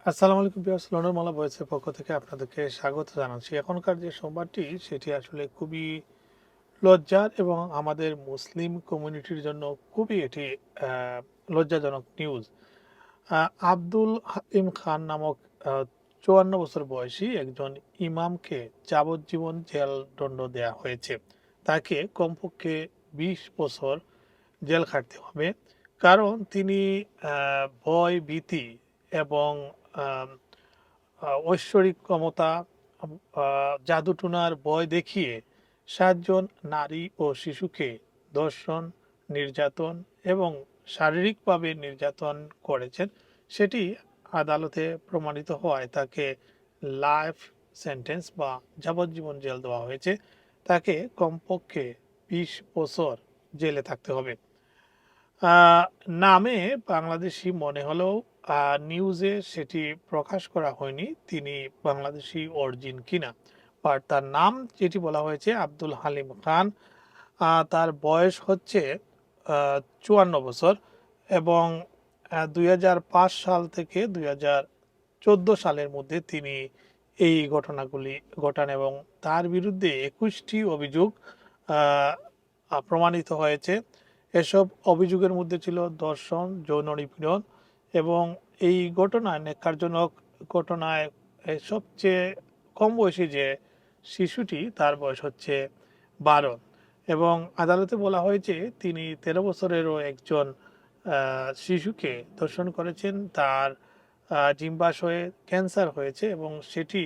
আসসালামু আলাইকুম viewers, London মালা ভয়েসের পক্ষ থেকে আপনাদেরকে স্বাগত জানাচ্ছি। এখনকার যে সংবাদটি সেটি আসলে খুবই লজ্জার এবং আমাদের মুসলিম কমিউনিটির জন্য খুবই এটি লজ্জাজনক নিউজ। আব্দুল হাকিম খান নামক ৫৪ বছর বয়সী একজন ইমামকে যাবজ্জীবন জেল দণ্ড দেয়া হয়েছে। তাকে কমপক্ষে ২০ বছর জেল খাটতে হবে। কারণ তিনি ভয়, ভীতি এবং আম ঐশ্বরিক ক্ষমতা, জাদুটোনার ভয় দেখিয়ে ৭ জন নারী ও শিশুকে ধর্ষণ, নির্যাতন এবং শারীরিকভাবে নির্যাতন করেছেন। সেটি আদালতে প্রমাণিত হওয়ায় তাকে লাইফ সেন্টেন্স বা যাবজ্জীবন জেল দেওয়া হয়েছে। তাকে কমপক্ষে ২০ বছর জেলে থাকতে হবে। আহ, নামে বাংলাদেশি মনে হলেও নিউজে সেটি প্রকাশ করা হয়নি তিনি বাংলাদেশি অরিজিন কিনা। বাট তার নাম যেটি বলা হয়েছে আব্দুল হালিম খান। তার বয়স হচ্ছে ৫৪ বছর এবং ২০০৫ সাল থেকে ২০১৪ সালের মধ্যে তিনি এই ঘটনাগুলি ঘটান এবং তার বিরুদ্ধে ২১টি অভিযোগ আহ, প্রমাণিত হয়েছে। এসব অভিযোগের মধ্যে ছিল ধর্ষণ, যৌন নিপীড়ন এবং এই ঘটনায় ন্যাক্কারজনক ঘটনায় সবচেয়ে কম বয়সী যে শিশুটি তার বয়স হচ্ছে ১২ এবং আদালতে বলা হয়েছে তিনি ১৩ বছরেরও একজন শিশুকে ধর্ষণ করেছেন। তার ডিম্বাশয়ে ক্যান্সার হয়েছে এবং সেটি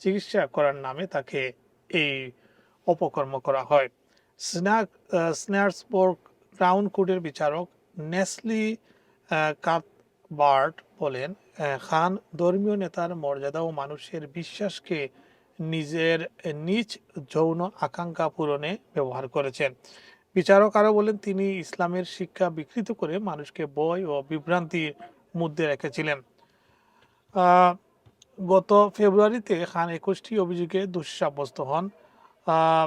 চিকিৎসা করার নামে তাকে এই অপকর্ম করা হয়। স্ন্যার্সবর্গ ক্রাউন কোর্টের বিচারক নেসলি কাথবার্ট বলেন, খান ধর্মীয় নেতার মর্যাদা ও মানুষের বিশ্বাসকে নিজের নিজ যৌন আকাঙ্ক্ষা পূরণে ব্যবহার করেছেন। বিচারক আরও বলেন, তিনি ইসলামের শিক্ষা বিকৃত করে মানুষকে ভয় ও বিভ্রান্তির মধ্যে রেখেছিলেন। আহ, গত ফেব্রুয়ারিতে খান ২১টি অভিযোগে দোষী সাব্যস্ত হন। আহ,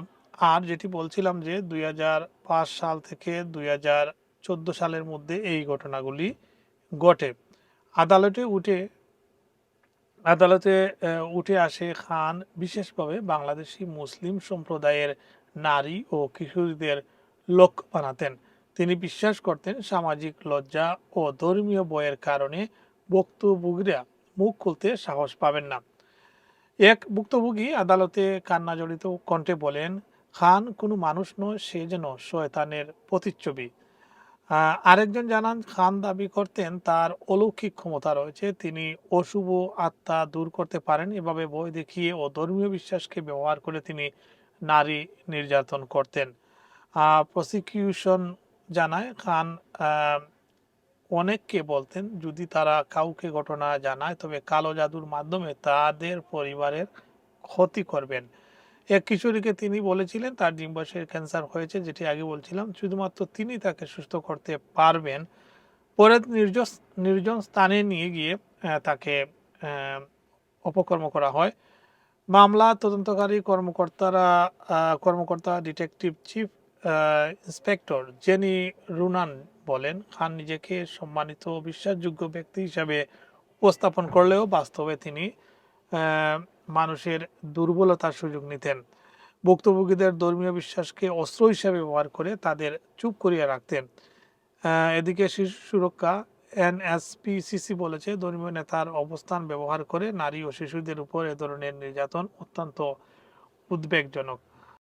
আর যেটি বলছিলাম যে ২০০৫ সাল থেকে ২০১৪ সালের মধ্যে এই ঘটনাগুলি ঘটে। আদালতে উঠে আদালতে উঠে আসে খান বিশেষভাবে বাংলাদেশি মুসলিম সম্প্রদায়ের নারী ও কিশোরীদের লক্ষ্য বানাতেন। তিনি বিশ্বাস করতেন সামাজিক লজ্জা ও ধর্মীয় ভয়ের কারণে ভুক্তভোগীরা মুখ খুলতে সাহস পাবেন না। এক ভুক্তভোগী আদালতে কান্নাজড়িত কণ্ঠে বলেন, খান কোনো মানুষ নয়, সে যেন শয়তানের প্রতিচ্ছবি। আরেকজন জানান, খান দাবি করতেন তার অলৌকিক ক্ষমতা রয়েছে, তিনি অশুভ আত্মা দূর করতে পারেন। এভাবে ভয় দেখিয়ে ও ধর্মীয় বিশ্বাসকে ব্যবহার করে তিনি নারী নির্যাতন করতেন। প্রসিকিউশন জানায়, খান অনেককে বলতেন যদি তারা কাউকে ঘটনা জানায় তবে কালো জাদুর মাধ্যমে তাদের পরিবারের ক্ষতি করবেন। এক কিশোরীকে তিনি বলেছিলেন তার ডিম্বাশয়ের ক্যান্সার হয়েছে, যেটি আগে বলছিলাম, শুধুমাত্র তিনি তাকে সুস্থ করতে পারবেন। পরে নির্জন নির্জন স্থানে নিয়ে গিয়ে তাকে অপকর্ম করা হয়। মামলা তদন্তকারী কর্মকর্তা ডিটেকটিভ চিফ ইন্সপেক্টর জেনি রুনান বলেন, খান নিজেকে সম্মানিত ও বিশ্বাসযোগ্য ব্যক্তি হিসাবে উপস্থাপন করলেও বাস্তবে তিনি মানুষের দুর্বলতার সুযোগ নিতেন। ভুক্তভোগীদের ধর্মীয় বিশ্বাসকে অস্ত্র হিসাবে ব্যবহার করে তাদের চুপ করিয়ে রাখতেন। এদিকে শিশু সুরক্ষা এনএসপিসিসি বলেছে, ধর্মীয় নেতার অবস্থান ব্যবহার করে নারী ও শিশুদের উপর এ ধরনের নির্যাতন অত্যন্ত উদ্বেগজনক।